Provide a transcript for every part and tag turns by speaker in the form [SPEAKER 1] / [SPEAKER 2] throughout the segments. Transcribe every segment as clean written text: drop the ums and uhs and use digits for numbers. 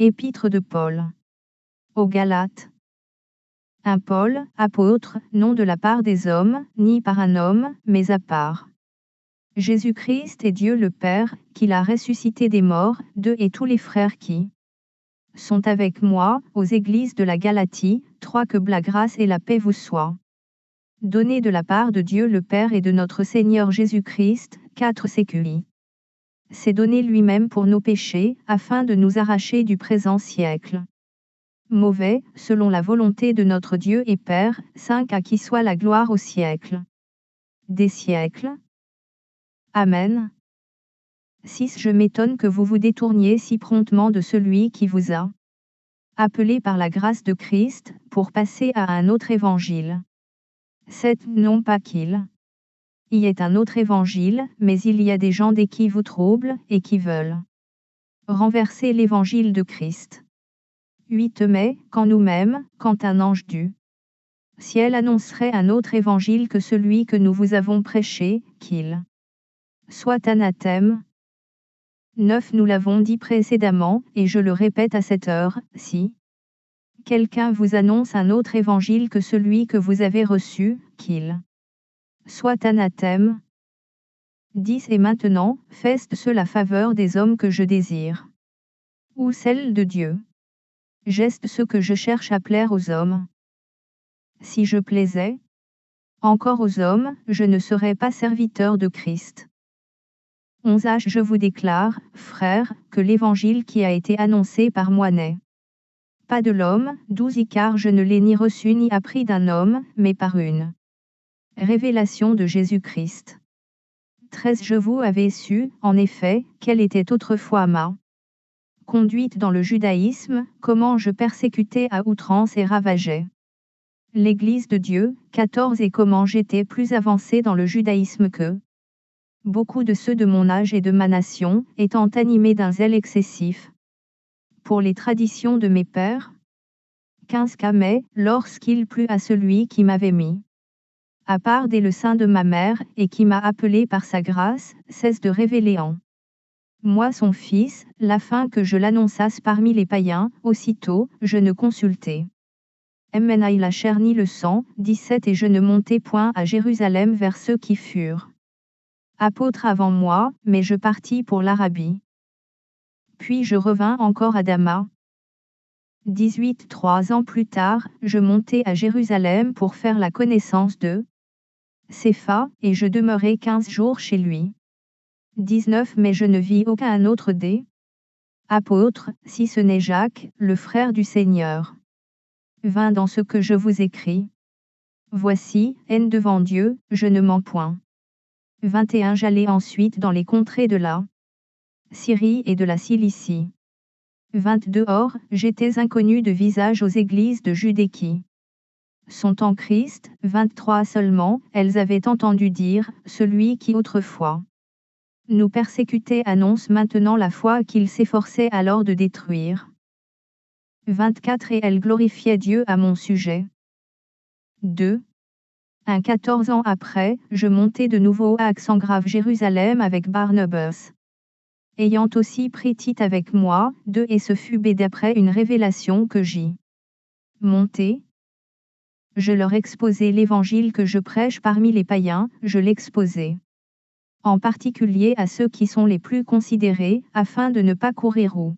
[SPEAKER 1] Épître de Paul aux Galates. Un Paul, apôtre, non de la part des hommes, ni par un homme, mais à part Jésus-Christ et Dieu le Père, qui l'a ressuscité des morts, et tous les frères qui sont avec moi, aux églises de la Galatie, 3 Que la grâce et la paix vous soient données de la part de Dieu le Père et de notre Seigneur Jésus-Christ, 4 C'est que s'est donné lui-même pour nos péchés, afin de nous arracher du présent siècle mauvais, selon la volonté de notre Dieu et Père, 5 À qui soit la gloire au siècle des siècles. Amen. 6 Je m'étonne que vous vous détourniez si promptement de celui qui vous a appelé par la grâce de Christ, pour passer à un autre évangile. 7 Non pas qu'il y ait un autre évangile, mais il y a des gens qui vous troublent, et qui veulent renverser l'évangile de Christ. 8 Mais, quand nous-mêmes, quand un ange du ciel annoncerait un autre évangile que celui que nous vous avons prêché, qu'il soit anathème. 9 Nous l'avons dit précédemment, et je le répète à cette heure, si quelqu'un vous annonce un autre évangile que celui que vous avez reçu, qu'il soit anathème. 10 Et maintenant, faites-ce la faveur des hommes que je désire, ou celle de Dieu. Geste ce que je cherche à plaire aux hommes. Si je plaisais encore aux hommes, je ne serais pas serviteur de Christ. 11 Je vous déclare, frères, que l'évangile qui a été annoncé par moi n'est pas de l'homme. 12 Car je ne l'ai ni reçu ni appris d'un homme, mais par une révélation de Jésus-Christ. 13 Je vous avais su, en effet, quelle était autrefois ma conduite dans le judaïsme, comment je persécutais à outrance et ravageais l'Église de Dieu. 14 Et comment j'étais plus avancé dans le judaïsme que beaucoup de ceux de mon âge et de ma nation, étant animés d'un zèle excessif pour les traditions de mes pères. 15 Mais, lorsqu'il plut à celui qui m'avait mis à part dès le sein de ma mère, et qui m'a appelé par sa grâce, cesse de révéler en moi son Fils, afin que je l'annonçasse parmi les païens, aussitôt, je ne consultai ni la chair ni le sang. 17 Et je ne montai point à Jérusalem vers ceux qui furent apôtres avant moi, mais je partis pour l'Arabie. Puis je revins encore à Damas. 18 3 ans plus tard, je montai à Jérusalem pour faire la connaissance de Cépha, et je demeurai 15 jours chez lui. 19 Mais je ne vis aucun autre des apôtres, si ce n'est Jacques, le frère du Seigneur. 20 Dans ce que je vous écris. Voici, haine devant Dieu, je ne mens point. 21 J'allai ensuite dans les contrées de la Syrie et de la Cilicie. 22 Or, j'étais inconnu de visage aux églises de Judée qui sont en Christ. 23 Seulement, elles avaient entendu dire, celui qui autrefois nous persécutait annonce maintenant la foi qu'il s'efforçait alors de détruire. 24 Et elles glorifiaient Dieu à mon sujet. 2. 14 ans après, je montai de nouveau à Alexandre Jérusalem avec Barnabas, ayant aussi pris Tite avec moi. 2 Et ce fut d'après une révélation que j'y montai. Je leur exposai l'évangile que je prêche parmi les païens, je l'exposai en particulier à ceux qui sont les plus considérés, afin de ne pas courir ou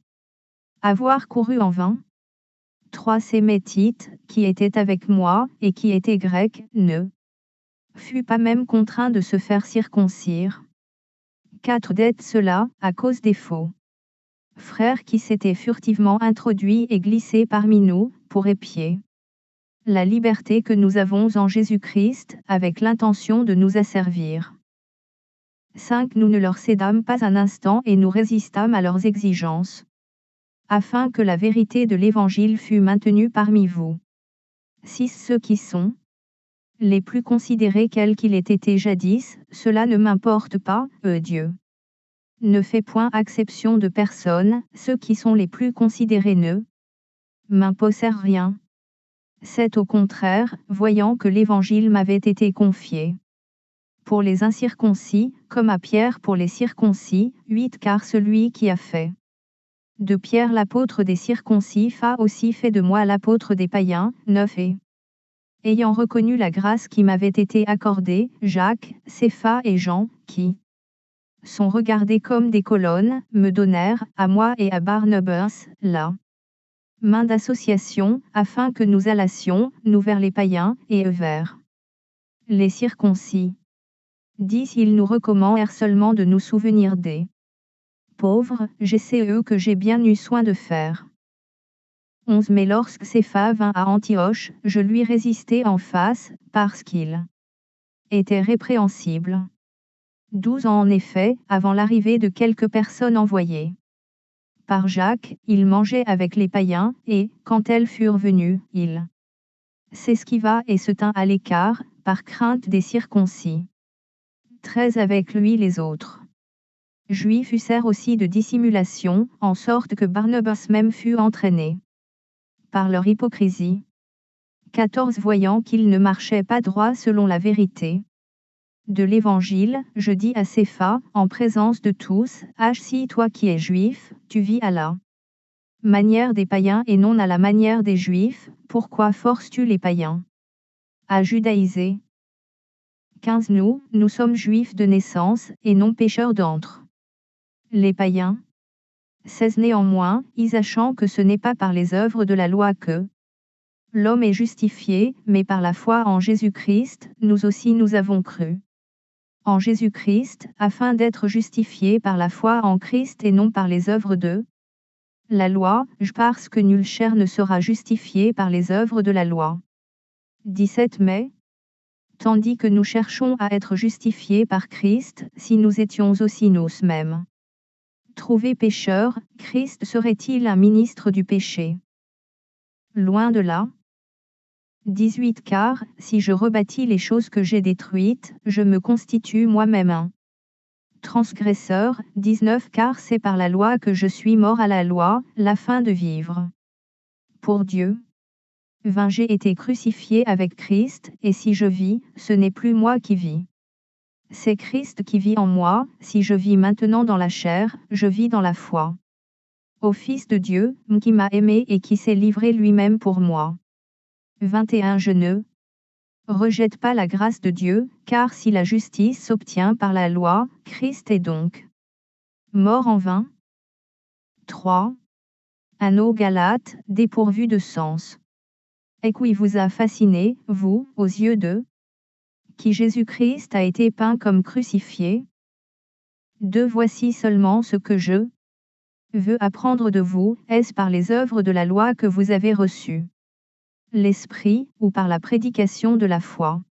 [SPEAKER 1] avoir couru en vain. 3 C'est Tite, qui était avec moi, et qui était grec, ne fut pas même contraint de se faire circoncire. 4 D'être cela, à cause des faux frères qui s'étaient furtivement introduits et glissés parmi nous, pour épier la liberté que nous avons en Jésus-Christ, avec l'intention de nous asservir. 5 Nous ne leur cédâmes pas un instant et nous résistâmes à leurs exigences, afin que la vérité de l'Évangile fût maintenue parmi vous. 6 Ceux qui sont les plus considérés quels qu'ils aient été jadis, cela ne m'importe pas, Dieu ne fait point acception de personne, ceux qui sont les plus considérés ne m'imposent rien. 7 Au contraire, voyant que l'Évangile m'avait été confié pour les incirconcis, comme à Pierre pour les circoncis. 8 Car celui qui a fait De Pierre l'apôtre des circoncis a aussi fait de moi l'apôtre des païens. 9 Et ayant reconnu la grâce qui m'avait été accordée, Jacques, Cépha et Jean, qui sont regardés comme des colonnes, me donnèrent, à moi et à Barnabas, la main d'association, afin que nous allassions, nous vers les païens, et eux vers les circoncis. 10 Ils nous recommandèrent seulement de nous souvenir des pauvres, GCE que j'ai bien eu soin de faire. 11 Mais lorsque Cépha vint à Antioche, je lui résistai en face, parce qu'il était répréhensible. 12 En effet, avant l'arrivée de quelques personnes envoyées par Jacques, il mangeait avec les païens, et, quand elles furent venues, il s'esquiva et se tint à l'écart, par crainte des circoncis. 13 Avec lui les autres Juifs usèrent aussi de dissimulation, en sorte que Barnabas même fut entraîné par leur hypocrisie. 14 Voyant qu'il ne marchait pas droit selon la vérité de l'Évangile, je dis à Cépha, en présence de tous, si toi qui es juif, tu vis à la manière des païens et non à la manière des juifs, pourquoi forces-tu les païens à judaïser? 15 Nous sommes juifs de naissance, et non pécheurs d'entre les païens. 16 Néanmoins, sachant que ce n'est pas par les œuvres de la loi que l'homme est justifié, mais par la foi en Jésus-Christ, nous aussi nous avons cru en Jésus-Christ, afin d'être justifiés par la foi en Christ et non par les œuvres de la loi, parce que nulle chair ne sera justifiée par les œuvres de la loi. 17 Mais, tandis que nous cherchons à être justifiés par Christ, si nous étions aussi nous-mêmes trouvés pécheurs, Christ serait-il un ministre du péché? Loin de là. 18 Car, si je rebâtis les choses que j'ai détruites, je me constitue moi-même un transgresseur. 19 Car c'est par la loi que je suis mort à la loi, la fin de vivre pour Dieu. 20 J'ai été crucifié avec Christ, et si je vis, ce n'est plus moi qui vis. C'est Christ qui vit en moi. Si je vis maintenant dans la chair, je vis dans la foi au Fils de Dieu, qui m'a aimé et qui s'est livré lui-même pour moi. 21 Je ne rejette pas la grâce de Dieu, car si la justice s'obtient par la loi, Christ est donc mort en vain. 3. Un aux Galates, dépourvu de sens. Et qui vous a fasciné, vous, aux yeux de qui Jésus-Christ a été peint comme crucifié? 2 Voici seulement ce que je veux apprendre de vous, est-ce par les œuvres de la loi que vous avez reçu l'Esprit, ou par la prédication de la foi?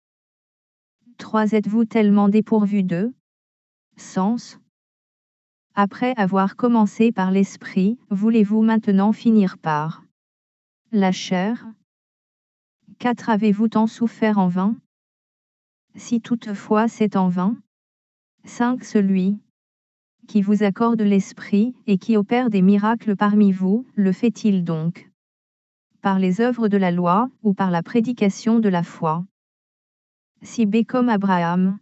[SPEAKER 1] 3 Êtes-vous tellement dépourvu de sens? Après avoir commencé par l'Esprit, voulez-vous maintenant finir par la chair? 4 Avez-vous tant souffert en vain? Si toutefois c'est en vain? 5 Celui qui vous accorde l'Esprit, et qui opère des miracles parmi vous, le fait-il donc par les œuvres de la loi, ou par la prédication de la foi? Si B comme Abraham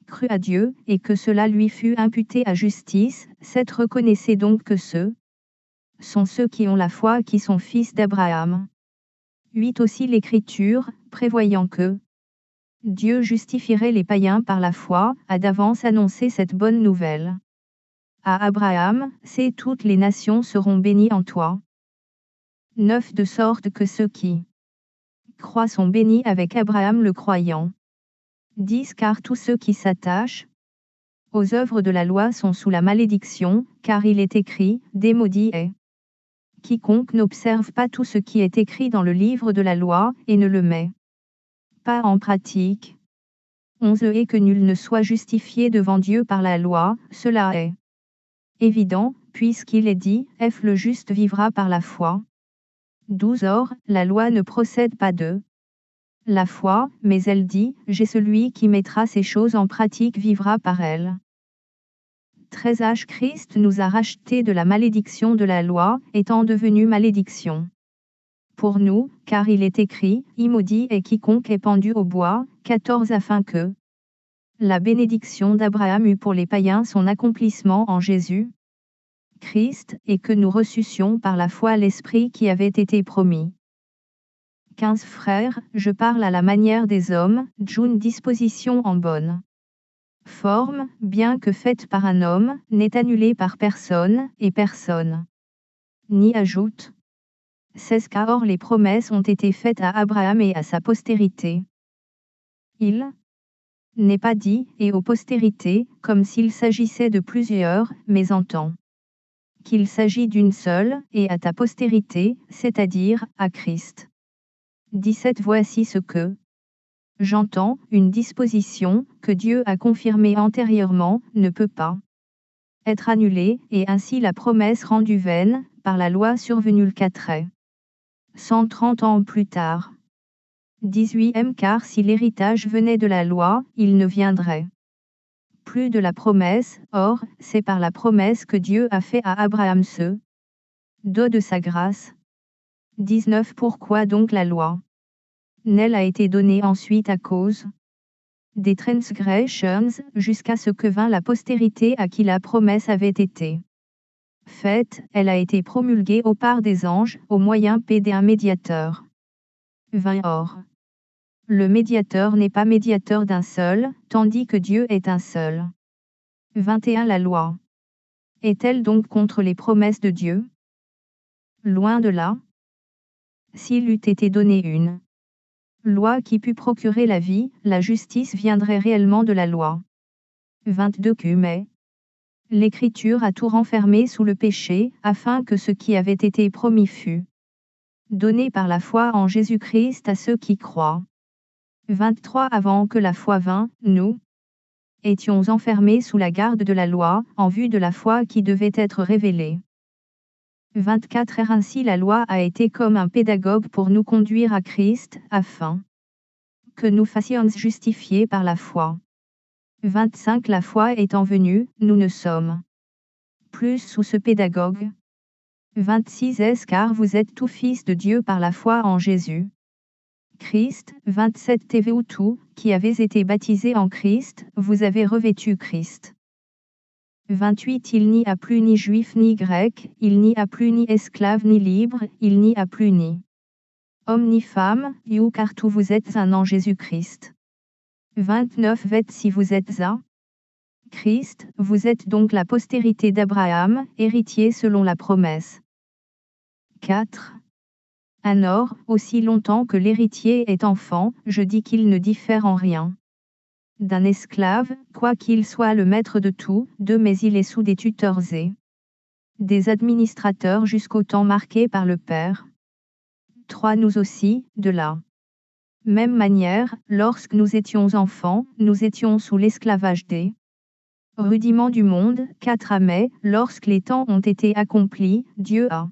[SPEAKER 1] crut à Dieu, et que cela lui fut imputé à justice, cette reconnaissez donc que ceux sont ceux qui ont la foi qui sont fils d'Abraham. 8 Aussi l'Écriture, prévoyant que Dieu justifierait les païens par la foi, a d'avance annoncé cette bonne nouvelle à Abraham, c'est toutes les nations seront bénies en toi. 9 De sorte que ceux qui croient sont bénis avec Abraham le croyant. 10 Car tous ceux qui s'attachent aux œuvres de la loi sont sous la malédiction, car il est écrit, des maudits est quiconque n'observe pas tout ce qui est écrit dans le livre de la loi, et ne le met pas en pratique. 11 Et que nul ne soit justifié devant Dieu par la loi, cela est évident, puisqu'il est dit, le juste vivra par la foi. 12 Or, la loi ne procède pas de la foi, mais elle dit, j'ai celui qui mettra ces choses en pratique vivra par elle. 13 Christ nous a rachetés de la malédiction de la loi, étant devenu malédiction pour nous, car il est écrit, maudit est quiconque est pendu au bois. 14 Afin que la bénédiction d'Abraham eût pour les païens son accomplissement en Jésus Christ, et que nous reçussions par la foi l'Esprit qui avait été promis. 15 Frères, je parle à la manière des hommes, d'une disposition en bonne forme, bien que faite par un homme, n'est annulée par personne, et personne n'y ajoute. 16 Car les promesses ont été faites à Abraham et à sa postérité. Il n'est pas dit, et aux postérités, comme s'il s'agissait de plusieurs, mais entend qu'il s'agit d'une seule, et à ta postérité, c'est-à-dire, à Christ. 17 Voici ce que j'entends, une disposition, que Dieu a confirmée antérieurement, ne peut pas être annulée, et ainsi la promesse rendue vaine, par la loi survenue le 4 130 ans plus tard. 18 Car si l'héritage venait de la loi, il ne viendrait plus de la promesse, or, c'est par la promesse que Dieu a fait à Abraham ce don de sa grâce. 19 Pourquoi donc la loi Nelle a été donnée ensuite à cause des transgressions, jusqu'à ce que vint la postérité à qui la promesse avait été faite, elle a été promulguée au part des anges, au moyen d'un médiateur. 20 Or, le médiateur n'est pas médiateur d'un seul, tandis que Dieu est un seul. 21 La loi est-elle donc contre les promesses de Dieu? Loin de là. S'il eût été donné une loi qui pût procurer la vie, la justice viendrait réellement de la loi. 22 Mais l'Écriture a tout renfermé sous le péché, afin que ce qui avait été promis fût donné par la foi en Jésus-Christ à ceux qui croient. 23 Avant que la foi vînt, nous étions enfermés sous la garde de la loi, en vue de la foi qui devait être révélée. 24 Ainsi la loi a été comme un pédagogue pour nous conduire à Christ, afin que nous fassions justifiés par la foi. 25 La foi étant venue, nous ne sommes plus sous ce pédagogue. 26 Car vous êtes tous fils de Dieu par la foi en Jésus Christ. 27 Vous tous, qui avez été baptisés en Christ, vous avez revêtu Christ. 28 Il n'y a plus ni juif ni grec, il n'y a plus ni esclave ni libre, il n'y a plus ni homme ni femme, car tous vous êtes un en Jésus-Christ. 29 Si vous êtes à Christ, vous êtes donc la postérité d'Abraham, héritier selon la promesse. 4 Or, aussi longtemps que l'héritier est enfant, je dis qu'il ne diffère en rien d'un esclave, quoiqu'il soit le maître de tout, mais il est sous des tuteurs et des administrateurs jusqu'au temps marqué par le Père. 3 Nous aussi, de la même manière, lorsque nous étions enfants, nous étions sous l'esclavage des rudiments du monde. 4 Mais, lorsque les temps ont été accomplis, Dieu a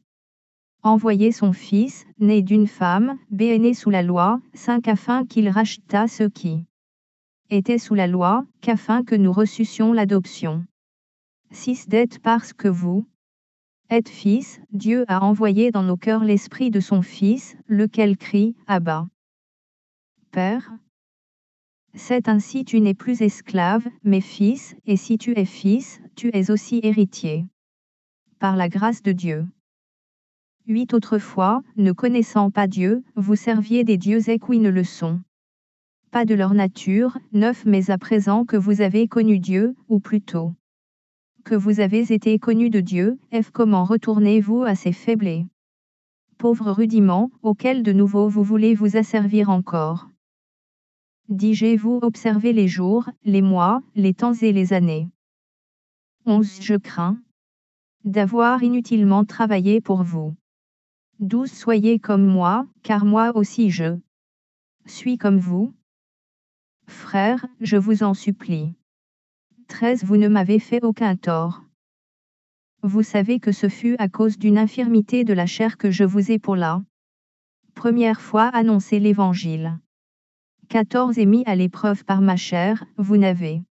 [SPEAKER 1] envoyé son Fils, né d'une femme, né sous la loi. 5 Afin qu'il rachetât ceux qui étaient sous la loi, qu'afin que nous reçussions l'adoption. 6 D'être parce que vous êtes fils, Dieu a envoyé dans nos cœurs l'esprit de son Fils, lequel crie, Abba, Père. 7 Ainsi tu n'es plus esclave, mais fils, et si tu es fils, tu es aussi héritier. Par la grâce de Dieu. 8 Autrefois, ne connaissant pas Dieu, vous serviez des dieux qui ne le sont pas de leur nature. 9 Mais à présent que vous avez connu Dieu, ou plutôt que vous avez été connu de Dieu, comment retournez-vous à ces faibles et pauvres rudiments, auxquels de nouveau vous voulez vous asservir encore? Dis-je-vous observer les jours, les mois, les temps et les années. 11 Je crains d'avoir inutilement travaillé pour vous. 12 Soyez comme moi, car moi aussi je suis comme vous. Frères, je vous en supplie. 13 Vous ne m'avez fait aucun tort. Vous savez que ce fut à cause d'une infirmité de la chair que je vous ai pour la première fois annoncé l'Évangile. 14 Et mis à l'épreuve par ma chair, vous n'avez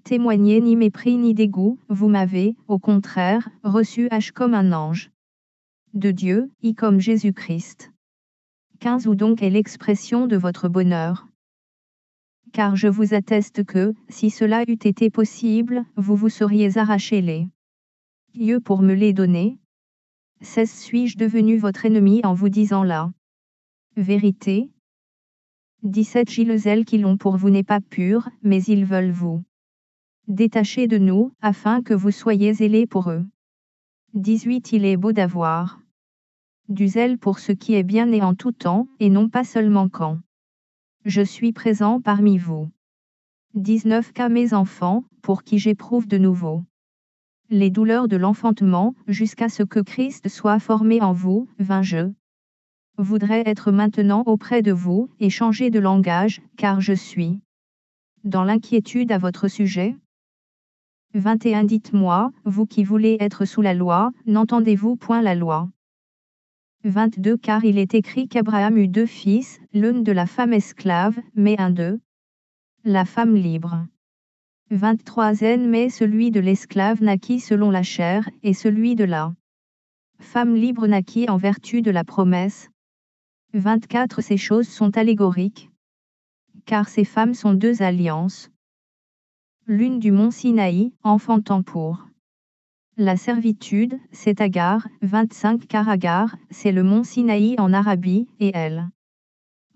[SPEAKER 1] témoigné ni mépris ni dégoût, vous m'avez, au contraire, reçu comme un ange de Dieu, comme Jésus-Christ. 15 Où donc est l'expression de votre bonheur? Car je vous atteste que, si cela eût été possible, vous vous seriez arraché les yeux pour me les donner? 16 Suis-je devenu votre ennemi en vous disant la vérité? 17 J Le zèle qu'ils ont pour vous n'est pas pur, mais ils veulent vous détacher de nous, afin que vous soyez zélés pour eux. 18 Il est beau d'avoir du zèle pour ce qui est bien et en tout temps, et non pas seulement quand je suis présent parmi vous. 19 Qu'à mes enfants, pour qui j'éprouve de nouveau les douleurs de l'enfantement, jusqu'à ce que Christ soit formé en vous. 20 Je voudrais être maintenant auprès de vous, et changer de langage, car je suis dans l'inquiétude à votre sujet. 21 Dites-moi, vous qui voulez être sous la loi, n'entendez-vous point la loi? 22 Car il est écrit qu'Abraham eut 2 fils, l'un de la femme esclave, mais un de la femme libre. 23 Mais celui de l'esclave naquit selon la chair, et celui de la femme libre naquit en vertu de la promesse. 24 Ces choses sont allégoriques, car ces femmes sont 2 alliances. L'une du mont Sinaï, enfantant pour la servitude, c'est Agar. 25 Car Agar, c'est le mont Sinaï en Arabie, et elle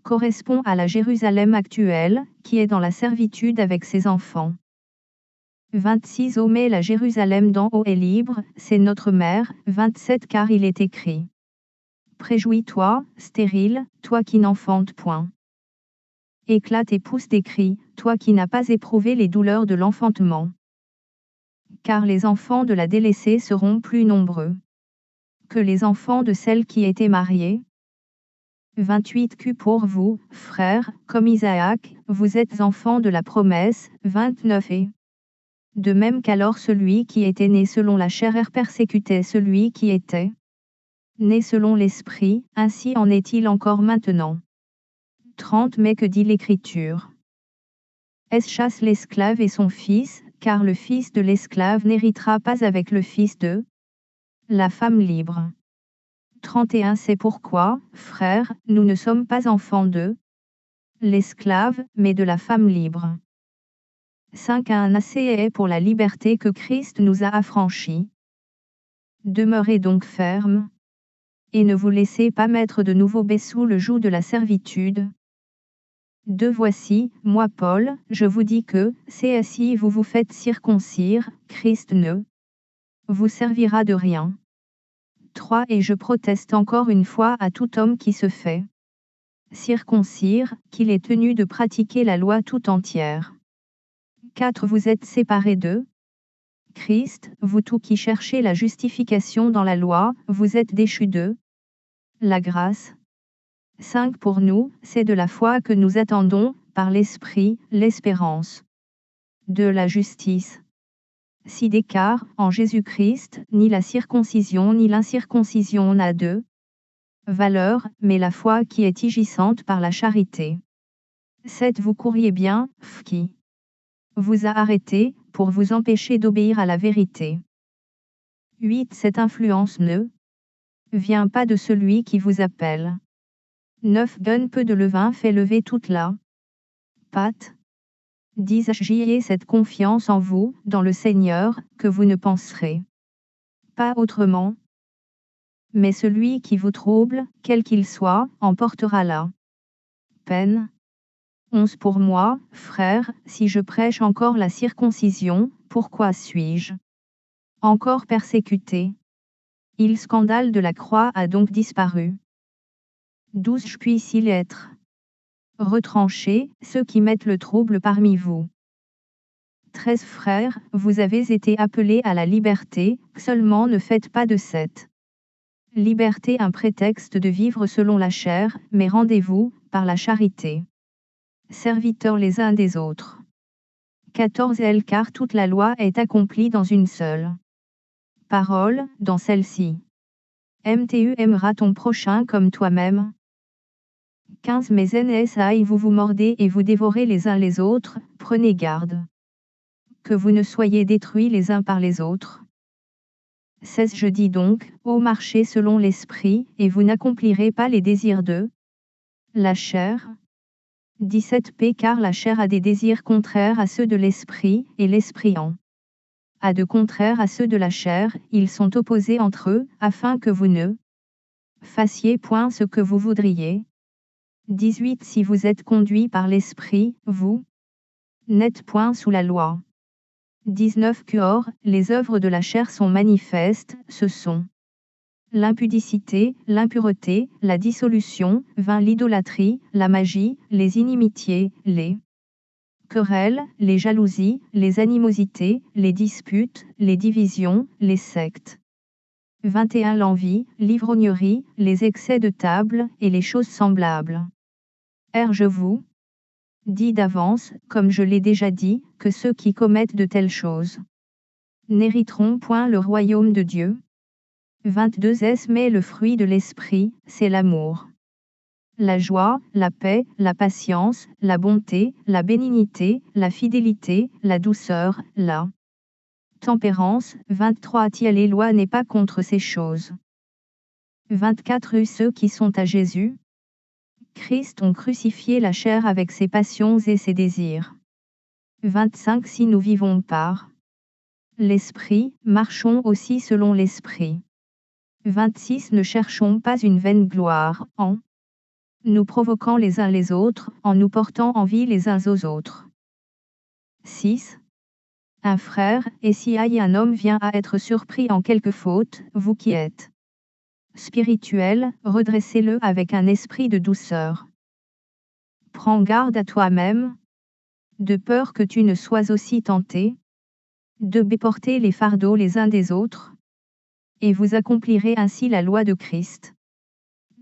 [SPEAKER 1] correspond à la Jérusalem actuelle, qui est dans la servitude avec ses enfants. 26 Mais la Jérusalem d'en haut est libre, c'est notre mère. 27 Car il est écrit: Préjouis-toi, stérile, toi qui n'enfantes point. Éclate et pousse des cris, toi qui n'as pas éprouvé les douleurs de l'enfantement. Car les enfants de la délaissée seront plus nombreux que les enfants de celle qui était mariée. 28 Que pour vous, frères, comme Isaac, vous êtes enfants de la promesse. 29 Et de même qu'alors celui qui était né selon la chair persécutait celui qui était né selon l'esprit, ainsi en est-il encore maintenant. 30 Mais que dit l'Écriture? Est-ce chasse l'esclave et son fils, car le fils de l'esclave n'héritera pas avec le fils de la femme libre. 31 C'est pourquoi, frères, nous ne sommes pas enfants de l'esclave, mais de la femme libre. 5 Un assez est pour la liberté que Christ nous a affranchis. Demeurez donc fermes, et ne vous laissez pas mettre de nouveau sous le joug de la servitude. 2 Voici, moi Paul, je vous dis que, si vous vous faites circoncire, Christ ne vous servira de rien. 3 Et je proteste encore une fois à tout homme qui se fait circoncire, qu'il est tenu de pratiquer la loi tout entière. 4 Vous êtes séparés de Christ, vous tous qui cherchez la justification dans la loi, vous êtes déchus de la grâce. 5 Pour nous, c'est de la foi que nous attendons, par l'Esprit, l'espérance de la justice. 6 D'écart, en Jésus-Christ, ni la circoncision ni l'incirconcision n'a de valeur, mais la foi qui est agissante par la charité. 7 Vous courriez bien, qui vous a arrêté, pour vous empêcher d'obéir à la vérité. 8 Cette influence ne vient pas de celui qui vous appelle. 9 Donne peu de levain fait lever toute la pâte. 10 J'y ai cette confiance en vous, dans le Seigneur, que vous ne penserez pas autrement. Mais celui qui vous trouble, quel qu'il soit, en portera la peine. 11 Pour moi, frère, si je prêche encore la circoncision, pourquoi suis-je encore persécuté? Le scandale de la croix a donc disparu. 12 Puisse-t-il être retranché, ceux qui mettent le trouble parmi vous. 13 Frères, vous avez été appelés à la liberté, seulement ne faites pas de cette liberté un prétexte de vivre selon la chair, mais rendez-vous, par la charité, serviteurs les uns des autres. 14 Car toute la loi est accomplie dans une seule parole, dans celle-ci. Tu aimeras ton prochain comme toi-même. 15 Mais NSI vous vous mordez et vous dévorez les uns les autres, prenez garde que vous ne soyez détruits les uns par les autres. 16 Je dis donc, marchez selon l'esprit, et vous n'accomplirez pas les désirs de la chair. 17 Car la chair a des désirs contraires à ceux de l'esprit, et l'esprit en à de contraires à ceux de la chair, ils sont opposés entre eux, afin que vous ne fassiez point ce que vous voudriez. 18 Si vous êtes conduits par l'Esprit, vous n'êtes point sous la loi. 19 Or, les œuvres de la chair sont manifestes, ce sont l'impudicité, l'impureté, la dissolution, l'idolâtrie, la magie, les inimitiés, les querelles, les jalousies, les animosités, les disputes, les divisions, les sectes. 21 L'envie, l'ivrognerie, les excès de table, et les choses semblables. Je vous dis d'avance, comme je l'ai déjà dit, que ceux qui commettent de telles choses n'hériteront point le royaume de Dieu. 22 Mais le fruit de l'esprit, c'est l'amour, la joie, la paix, la patience, la bonté, la bénignité, la fidélité, la douceur, la tempérance. 23 Les lois n'est pas contre ces choses. 24 Ceux qui sont à Jésus Christ ont crucifié la chair avec ses passions et ses désirs. 25 Si nous vivons par l'Esprit, marchons aussi selon l'Esprit. 26 Ne cherchons pas une vaine gloire, en nous provoquant les uns les autres, en nous portant envie les uns aux autres. 6. Un frère, et si un homme vient à être surpris en quelque faute, vous qui êtes spirituel, redressez-le avec un esprit de douceur. Prends garde à toi-même, de peur que tu ne sois aussi tenté, de porter les fardeaux les uns des autres, et vous accomplirez ainsi la loi de Christ.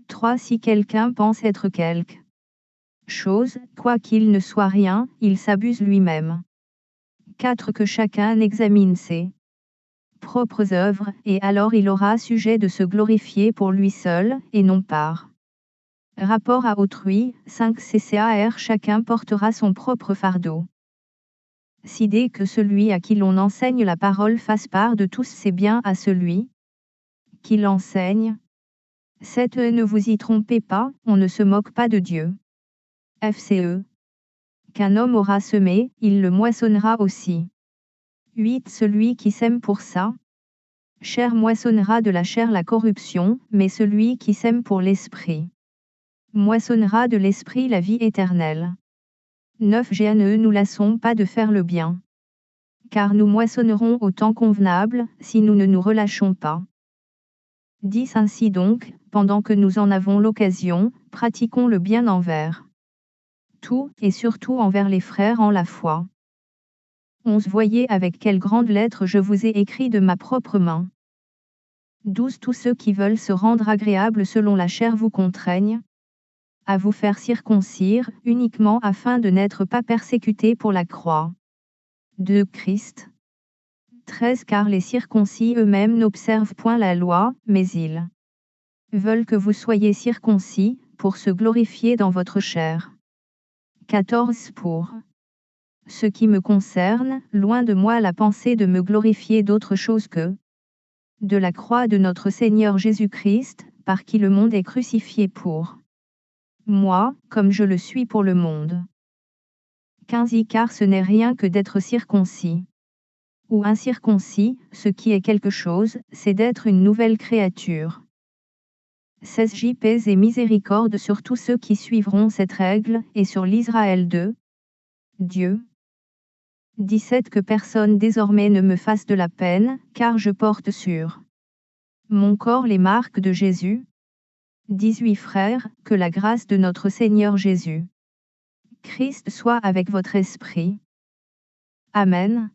[SPEAKER 1] 3 Si quelqu'un pense être quelque chose, quoiqu'il ne soit rien, il s'abuse lui-même. 4 Que chacun examine ses propres œuvres, et alors il aura sujet de se glorifier pour lui seul, et non par rapport à autrui. 5 CCAR Chacun portera son propre fardeau. Si dès que celui à qui l'on enseigne la parole fasse part de tous ses biens à celui qui l'enseigne. 7 Ne vous y trompez pas, on ne se moque pas de Dieu. FCE. Qu'un homme aura semé, il le moissonnera aussi. 8 Celui qui sème pour sa chair moissonnera de la chair la corruption, mais celui qui sème pour l'esprit moissonnera de l'esprit la vie éternelle. 9 Ne nous lassons pas de faire le bien, car nous moissonnerons au temps convenable, si nous ne nous relâchons pas. 10 Ainsi donc, pendant que nous en avons l'occasion, pratiquons le bien envers tout, et surtout envers les frères en la foi. 11 Voyez avec quelle grande lettre je vous ai écrit de ma propre main. 12 Tous ceux qui veulent se rendre agréables selon la chair vous contraignent à vous faire circoncire, uniquement afin de n'être pas persécutés pour la croix de Christ. 13 Car les circoncis eux-mêmes n'observent point la loi, mais ils veulent que vous soyez circoncis, pour se glorifier dans votre chair. 14 Pour ce qui me concerne, loin de moi la pensée de me glorifier d'autre chose que de la croix de notre Seigneur Jésus-Christ, par qui le monde est crucifié pour moi, comme je le suis pour le monde. 15 Car ce n'est rien que d'être circoncis ou incirconcis, ce qui est quelque chose, c'est d'être une nouvelle créature. 16 Paix et miséricorde sur tous ceux qui suivront cette règle, et sur l'Israël de Dieu. 17 Que personne désormais ne me fasse de la peine, car je porte sur mon corps les marques de Jésus. 18 Frères, que la grâce de notre Seigneur Jésus Christ soit avec votre esprit. Amen.